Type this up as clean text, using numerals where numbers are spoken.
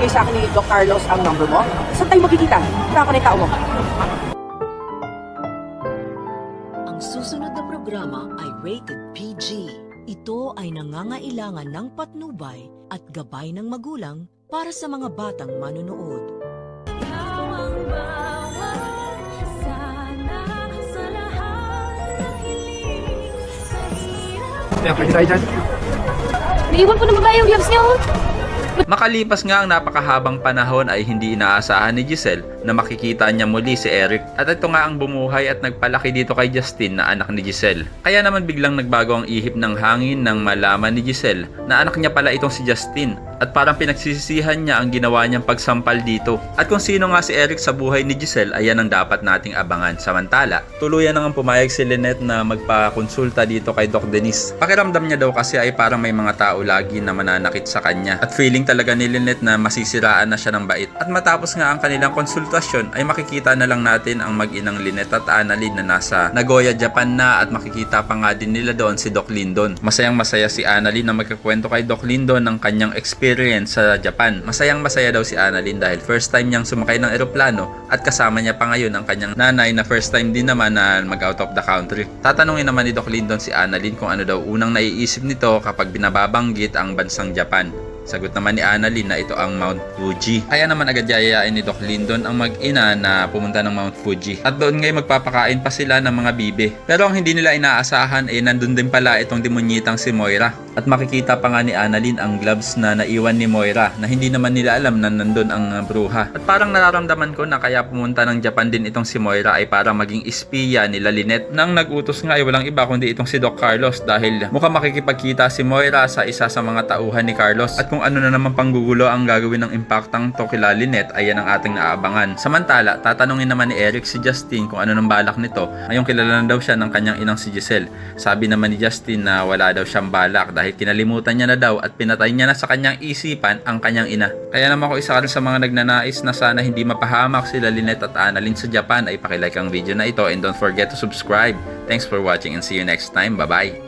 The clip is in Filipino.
ibigay sa akin ni Doc Carlos ang number mo. Saan tayo magkikita? Saan ka na tao mo? Ang susunod na programa ay rated PG. Ito ay nangangailangan ng patnubay at gabay ng magulang para sa mga batang manunood. Kaya pwede tayo dyan. Naiwan ko na babae yung gloves niyo. Makalipas nga ang napakahabang panahon ay hindi inaasahan ni Giselle na makikita niya muli si Eric at ito nga ang bumuhay at nagpalaki dito kay Justin na anak ni Giselle. Kaya naman biglang nagbago ang ihip ng hangin nang malaman ni Giselle na anak niya pala itong si Justin at parang pinagsisisihan niya ang ginawa niyang pagsampal dito. At kung sino nga si Eric sa buhay ni Giselle ay yan ang dapat nating abangan. Samantala, tuluyan nang pumayag si Lynette na magpakonsulta dito kay Doc Denise. Pakiramdam niya daw kasi ay parang may mga tao lagi na mananakit sa kanya at feeling talaga ni Lynette na masisiraan na siya ng bait. At matapos nga ang kanilang konsultasyon ay makikita na lang natin ang mag-inang Lynette at Annalyn na nasa Nagoya, Japan na at makikita pa nga din nila doon si Doc Lindon. Masayang masaya si Annalyn na magkakwento kay Doc Lindon ng kanyang experience sa Japan. Masayang masaya daw si Annalyn dahil first time niyang sumakay ng eroplano at kasama niya pa ngayon ang kanyang nanay na first time din naman na mag out of the country. Tatanungin naman ni Doc Lindon si Annalyn kung ano daw unang naiisip nito kapag binababanggit ang bansang Japan. Sagot naman ni Annalyn na ito ang Mount Fuji. Kaya naman agad yayayain ni Doc Lindon ang mag-ina na pumunta ng Mount Fuji. At doon ngayon magpapakain pa sila ng mga bibe. Pero ang hindi nila inaasahan ay nandun din pala itong demonyitang si Moira. At makikita pa nga ni Annalyn ang gloves na naiwan ni Moira na hindi naman nila alam na nandun ang bruha. At parang nararamdaman ko na kaya pumunta ng Japan din itong si Moira ay para maging espiya nila Lynette. Nang nag-utos nga ay walang iba kundi itong si Doc Carlos dahil mukhang makikipagkita si Moira sa isa sa mga tauhan ni Carlos. At kung ano na naman panggugulo ang gagawin ng impactang to kila Lynette ay yan ang ating naabangan. Samantala, tatanungin naman ni Eric si Justin kung ano nang balak nito. Ngayong kilala na daw siya ng kanyang inang si Giselle. Sabi naman ni Justin na wala daw siyang balak dahil kinalimutan niya na daw at pinatay niya na sa kanyang isipan ang kanyang ina. Kaya naman ako isa rin sa mga nagnanais na sana hindi mapahamak sila Lynette at Annalyn sa Japan ay pakilike ang video na ito and don't forget to subscribe. Thanks for watching and see you next time. Bye-bye!